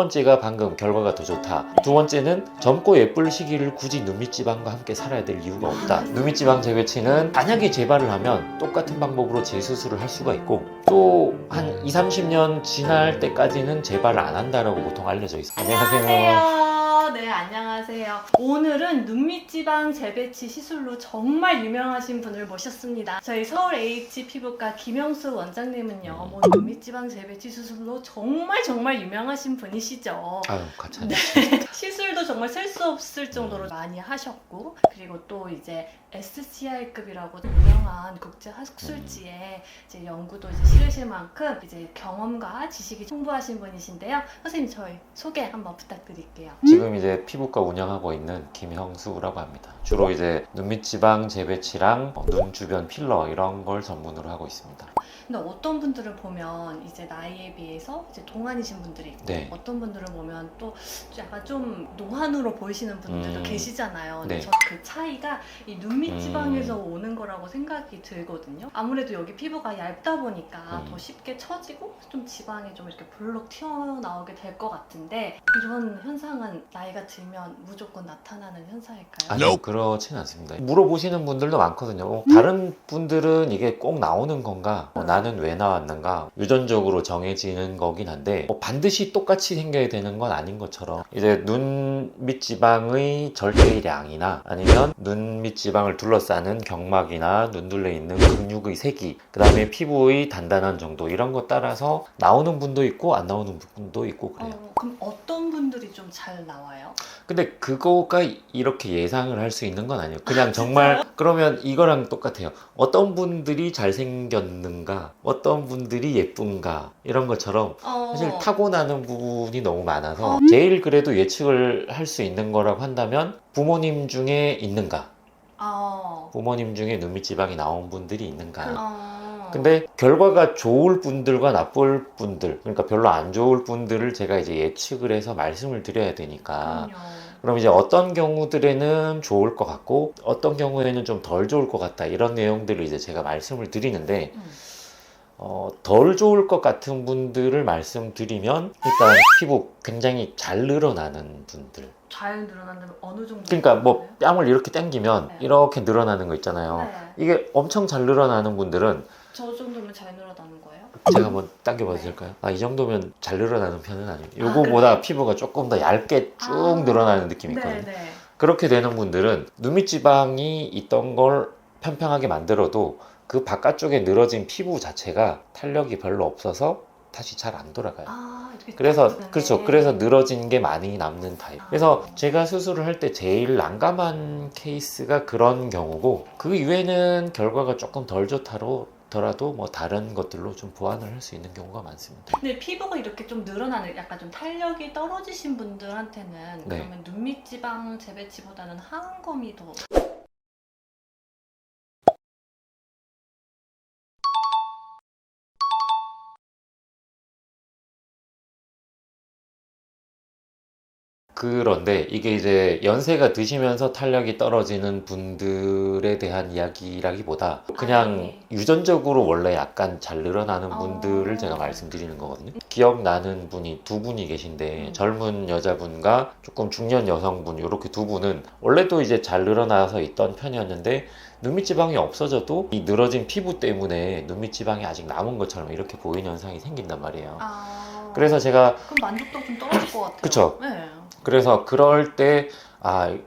번째가 방금 결과가 더 좋다. 두 번째는 젊고 예쁠 시기를 굳이 눈밑지방과 함께 살아야 될 이유가 없다. 눈밑지방 재배치는 만약에 재발을 하면 똑같은 방법으로 재수술을 할 수가 있고 또 한 20, 30년 지날 때까지는 재발을 안 한다라고 보통 알려져 있습니다. 안녕하세요. 네, 안녕하세요. 오늘은 눈밑지방 재배치 시술로 정말 유명하신 분을 모셨습니다. 저희 서울 AH 피부과 김영수 원장님은요, 뭐 눈밑지방 재배치 시술로 정말 유명하신 분이시죠. 아유, 가차네. 시술도 정말 셀 수 없을 정도로 많이 하셨고, 그리고 또 이제 SCI급이라고 유명한 국제 학술지에 이제 연구도 이제 실으실 만큼 이제 경험과 지식이 풍부하신 분이신데요. 선생님, 저희 소개 한번 부탁드릴게요. 지금 이제 피부과 운영하고 있는 김형수라고 합니다. 주로 이제 눈밑지방 재배치랑 눈 주변 필러 이런 걸 전문으로 하고 있습니다. 근데 어떤 분들을 보면 이제 나이에 비해서 이제 동안이신 분들이 있고, 네. 어떤 분들을 보면 또 약간 좀 노안으로 보이시는 분들도 계시잖아요. 근데 네. 저 그 차이가 이 눈밑지방에서 오는 거라고 생각이 들거든요. 아무래도 여기 피부가 얇다 보니까 더 쉽게 처지고 좀 지방이 좀 이렇게 볼록 튀어나오게 될 것 같은데, 이런 현상은 나이가 들면 무조건 나타나는 현상일까요? 아니요, 그렇진 않습니다. 물어보시는 분들도 많거든요. 다른 분들은 이게 꼭 나오는 건가? 나는 왜 나왔는가? 유전적으로 정해지는 거긴 한데 반드시 똑같이 생겨야 되는 건 아닌 것처럼 이제 눈 밑지방의 절대량이나 아니면 눈 밑지방을 둘러싸는 경막이나 눈둘레 있는 근육의 세기, 그 다음에 피부의 단단한 정도 이런 것 따라서 나오는 분도 있고 안 나오는 분도 있고 그래요. 그럼 어떤 분들이 좀 잘 나와요? 근데 그거가 이렇게 예상을 할 수 있는 건 아니에요. 그냥 정말 그러면 이거랑 똑같아요. 어떤 분들이 잘생겼는가, 어떤 분들이 예쁜가 이런 것처럼 사실 타고나는 부분이 너무 많아서 제일 그래도 예측을 할 수 있는 거라고 한다면 부모님 중에 있는가, 부모님 중에 눈밑지방이 나온 분들이 있는가. 근데 결과가 좋을 분들과 나쁠 분들, 그러니까 별로 안 좋을 분들을 제가 이제 예측을 해서 말씀을 드려야 되니까 그럼 이제 어떤 경우들에는 좋을 것 같고 어떤 경우에는 좀 덜 좋을 것 같다 이런 내용들을 이제 제가 말씀을 드리는데 덜 좋을 것 같은 분들을 말씀드리면 일단 피부 굉장히 잘 늘어나는 분들, 잘 늘어난다면 어느 정도? 그러니까 뭐 뺨을 이렇게 당기면 네. 이렇게 늘어나는 거 있잖아요. 네. 이게 엄청 잘 늘어나는 분들은 저 정도면 잘 늘어나는 거예요? 제가 한번 당겨봐도 될까요? 이 정도면 잘 늘어나는 편은 아니에요. 요거보다 피부가 조금 더 얇게 쭉 늘어나는 느낌이 있거든요. 네네. 그렇게 되는 분들은 눈밑지방이 있던 걸 평평하게 만들어도 그 바깥쪽에 늘어진 피부 자체가 탄력이 별로 없어서 다시 잘 안 돌아가요. 이렇게 그래서 작은데. 그렇죠. 그래서 늘어진 게 많이 남는 타입. 그래서 제가 수술을 할 때 제일 난감한 케이스가 그런 경우고, 그 이외에는 결과가 조금 덜 좋더라도 뭐 다른 것들로 좀 보완을 할 수 있는 경우가 많습니다. 근데 피부가 이렇게 좀 늘어나는, 약간 좀 탄력이 떨어지신 분들한테는 네. 그러면 눈밑지방 재배치보다는 하안검이 더 그런데 이게 이제 연세가 드시면서 탄력이 떨어지는 분들에 대한 이야기라기보다 그냥 유전적으로 원래 약간 잘 늘어나는 분들을 제가 말씀드리는 거거든요. 기억나는 분이 두 분이 계신데 젊은 여자분과 조금 중년 여성분 이렇게 두 분은 원래도 이제 잘 늘어나서 있던 편이었는데 눈밑지방이 없어져도 이 늘어진 피부 때문에 눈밑지방이 아직 남은 것처럼 이렇게 보이는 현상이 생긴단 말이에요. 그래서 제가 그럼 만족도가 좀 떨어질 것 같아요. 그쵸. 네. 그래서 그럴 때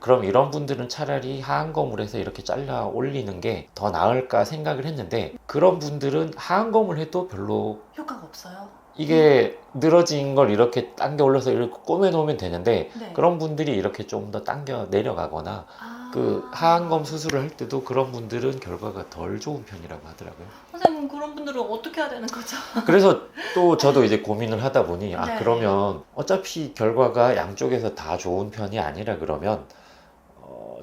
그럼 이런 분들은 차라리 하안검을 해서 이렇게 잘라 올리는 게 더 나을까 생각을 했는데, 그런 분들은 하안검을 해도 별로 효과가 없어요? 이게 늘어진 걸 이렇게 당겨 올려서 이렇게 꼬매 놓으면 되는데 네. 그런 분들이 이렇게 좀 더 당겨 내려가거나 그 하안검 수술을 할 때도 그런 분들은 결과가 덜 좋은 편이라고 하더라고요. 선생님, 그런 분들은 어떻게 해야 되는 거죠? 그래서 또 저도 이제 고민을 하다 보니 네. 그러면 어차피 결과가 양쪽에서 다 좋은 편이 아니라 그러면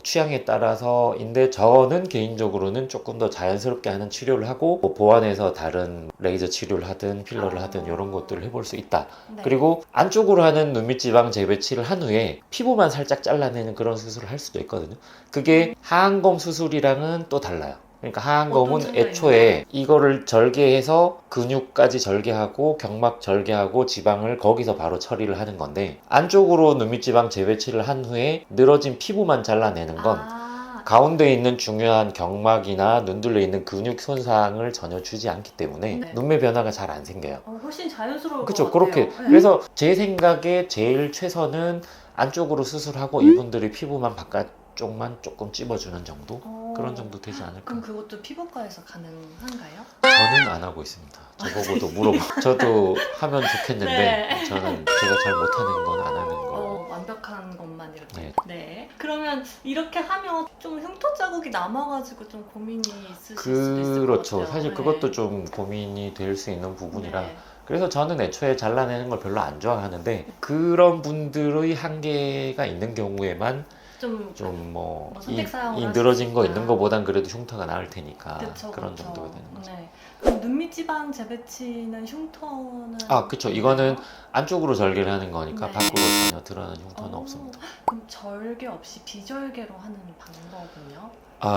취향에 따라서인데 저는 개인적으로는 조금 더 자연스럽게 하는 치료를 하고 뭐 보완해서 다른 레이저 치료를 하든 필러를 하든 이런 것들을 해볼 수 있다. 네. 그리고 안쪽으로 하는 눈밑지방 재배치를 한 후에 피부만 살짝 잘라내는 그런 수술을 할 수도 있거든요. 그게 하안검 수술이랑은 또 달라요. 그러니까 어떤 하안검은 차이가 애초에 이거를 절개해서 근육까지 절개하고 경막 절개하고 지방을 거기서 바로 처리를 하는 건데, 안쪽으로 눈밑지방 재배치를 한 후에 늘어진 피부만 잘라내는 건 가운데 있는 중요한 경막이나 눈둘레 있는 근육 손상을 전혀 주지 않기 때문에 네. 눈매 변화가 잘 안 생겨요. 훨씬 자연스러울 그렇죠. 것 같아요. 그렇게. 그래서 제 생각에 제일 최선은 안쪽으로 수술하고 이분들이 피부만 바깥쪽만 조금 찝어주는 정도? 그런 정도 되지 않을까. 그럼 그것도 피부과에서 가능한가요? 저는 안 하고 있습니다. 저보고도 물어봐. 저도 하면 좋겠는데 네. 저는 제가 잘 못하는 건 안 하는 거. 완벽한 것만 이렇게. 네. 네. 그러면 이렇게 하면 좀 흉터 자국이 남아가지고 좀 고민이 있으실 수도 있을 것 그렇죠. 같아요. 사실 네. 그것도 좀 고민이 될 수 있는 부분이라. 네. 그래서 저는 애초에 잘라내는 걸 별로 안 좋아하는데, 그런 분들의 한계가 있는 경우에만 좀 뭐 선택 사항을 이 할 늘어진 수 거 있다. 있는 거보단 그래도 흉터가 나을 테니까 그쵸, 그런 그쵸. 정도가 되는 거죠. 네. 그럼 눈밑지방 재배치는 흉터는 그쵸. 이거는 안쪽으로 절개를 하는 거니까 네. 밖으로 전혀 드러나는 흉터는 없습니다. 그럼 절개 없이 비절개로 하는 방법은요?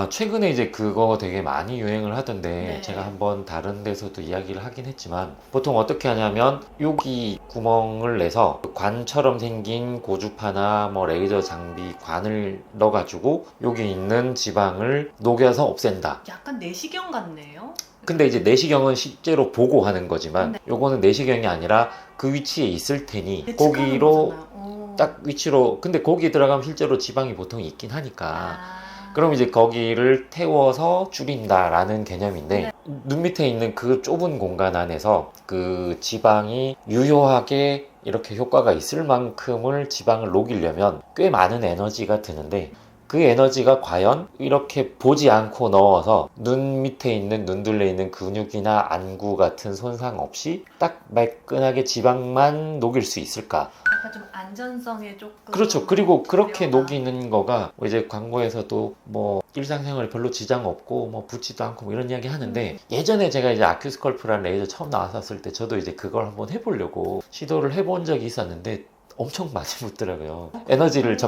최근에 이제 그거 되게 많이 유행을 하던데, 네. 제가 한번 다른 데서도 이야기를 하긴 했지만, 보통 어떻게 하냐면 여기 구멍을 내서 관처럼 생긴 고주파나 뭐 레이저 장비 관을 넣어가지고 여기 있는 지방을 녹여서 없앤다. 약간 내시경 같네요. 근데 이제 내시경은 실제로 보고 하는 거지만 네. 요거는 내시경이 아니라 그 위치에 있을 테니 예측하는 거기로 거잖아요. 딱 위치로, 근데 거기에 들어가면 실제로 지방이 보통 있긴 하니까 그럼 이제 거기를 태워서 줄인다라는 개념인데, 눈 밑에 있는 그 좁은 공간 안에서 그 지방이 유효하게 이렇게 효과가 있을 만큼을 지방을 녹이려면 꽤 많은 에너지가 드는데, 그 에너지가 과연 이렇게 보지 않고 넣어서 눈 밑에 있는 눈둘레 있는 근육이나 안구 같은 손상 없이 딱 매끈하게 지방만 녹일 수 있을까? 약간 좀 안전성에 조금 그렇죠. 그리고 그렇게 우려가. 녹이는 거가 뭐 이제 광고에서도 뭐 일상생활에 별로 지장 없고 뭐 붓지도 않고 뭐 이런 이야기 하는데, 예전에 제가 이제 아큐스컬프라는 레이저 처음 나왔었을 때 저도 이제 그걸 한번 해보려고 시도를 해본 적이 있었는데 엄청 많이 묻더라고요. 에너지를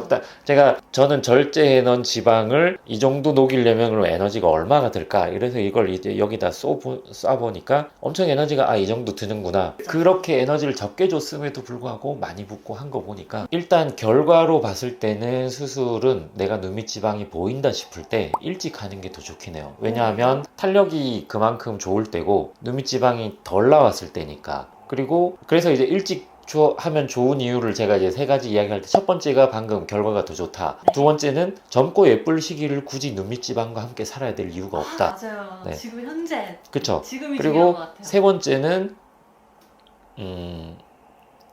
저는 절제해 놓은 지방을 이 정도 녹이려면 그럼 에너지가 얼마가 들까? 이래서 이걸 이제 여기다 쏴보니까 엄청 에너지가 이 정도 드는구나. 그렇게 에너지를 적게 줬음에도 불구하고 많이 붓고 한 거 보니까, 일단 결과로 봤을 때는 수술은 내가 눈밑 지방이 보인다 싶을 때 일찍 하는 게 더 좋긴 해요. 왜냐하면 탄력이 그만큼 좋을 때고 눈밑 지방이 덜 나왔을 때니까. 그리고 그래서 이제 일찍 하면 좋은 이유를 제가 이제 세 가지 이야기할 때, 첫 번째가 방금 결과가 더 좋다. 네. 두 번째는 젊고 예쁠 시기를 굳이 눈밑 지방과 함께 살아야 될 이유가 없다. 맞아요. 네. 지금 현재 그쵸? 지금이 중요한 그리고 것 같아요. 세 번째는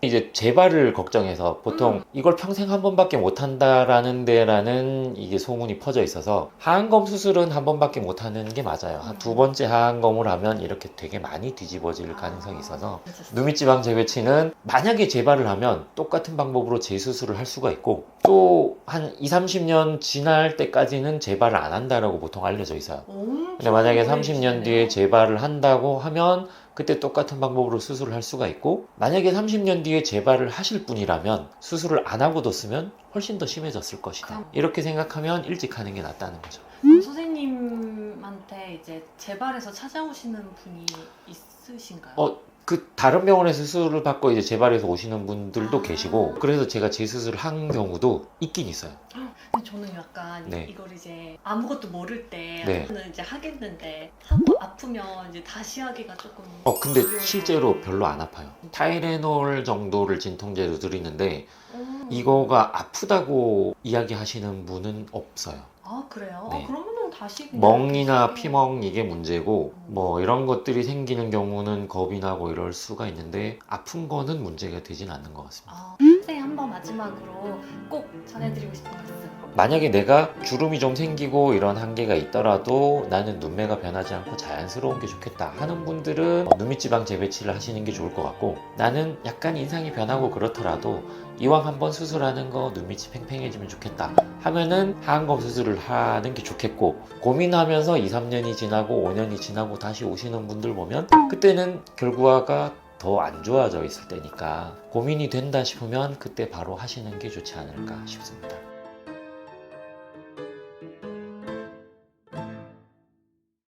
이제 재발을 걱정해서 보통 이걸 평생 한 번밖에 못 한다라는 데라는 이게 소문이 퍼져 있어서, 하안검 수술은 한 번밖에 못 하는 게 맞아요. 두 번째 하안검을 하면 이렇게 되게 많이 뒤집어질 가능성이 있어서, 눈밑지방 재배치는 만약에 재발을 하면 똑같은 방법으로 재수술을 할 수가 있고, 또 한 20-30년 지날 때까지는 재발을 안 한다라고 보통 알려져 있어요. 근데 만약에 30년 뒤에 재발을 한다고 하면 그때 똑같은 방법으로 수술을 할 수가 있고, 만약에 30년 뒤에 재발을 하실 분이라면 수술을 안 하고 뒀으면 훨씬 더 심해졌을 것이다. 이렇게 생각하면 일찍 하는 게 낫다는 거죠. 선생님한테 이제 재발해서 찾아오시는 분이 있으신가요? 다른 병원에서 수술을 받고 이제 재발해서 오시는 분들도 계시고, 그래서 제가 재수술을 한 경우도 있긴 있어요. 근데 저는 약간 네. 이걸 이제 아무것도 모를 때 네. 저는 이제 하겠는데 하고 아프면 이제 다시 하기가 조금 근데 어려워서. 실제로 별로 안 아파요. 타이레놀 정도를 진통제로 드리는데 이거가 아프다고 이야기하시는 분은 없어요. 그래요? 네. 그러면은 다시 그냥 멍이나 계속- 피멍 이게 문제고, 뭐 이런 것들이 생기는 경우는 겁이 나고 이럴 수가 있는데, 아픈 거는 문제가 되진 않는 것 같습니다. 선생님 한번 마지막으로 꼭 전해드리고 싶은 말씀. 만약에 내가 주름이 좀 생기고 이런 한계가 있더라도 나는 눈매가 변하지 않고 자연스러운 게 좋겠다 하는 분들은 눈밑지방 재배치를 하시는 게 좋을 것 같고, 나는 약간 인상이 변하고 그렇더라도 이왕 한번 수술하는 거 눈밑이 팽팽해지면 좋겠다 하면은 하안검 수술을 하는 게 좋겠고, 고민하면서 2-3년이 지나고 5년이 지나고 다시 오시는 분들 보면 그때는 결과가 더 안 좋아져 있을 때니까, 고민이 된다 싶으면 그때 바로 하시는 게 좋지 않을까 싶습니다.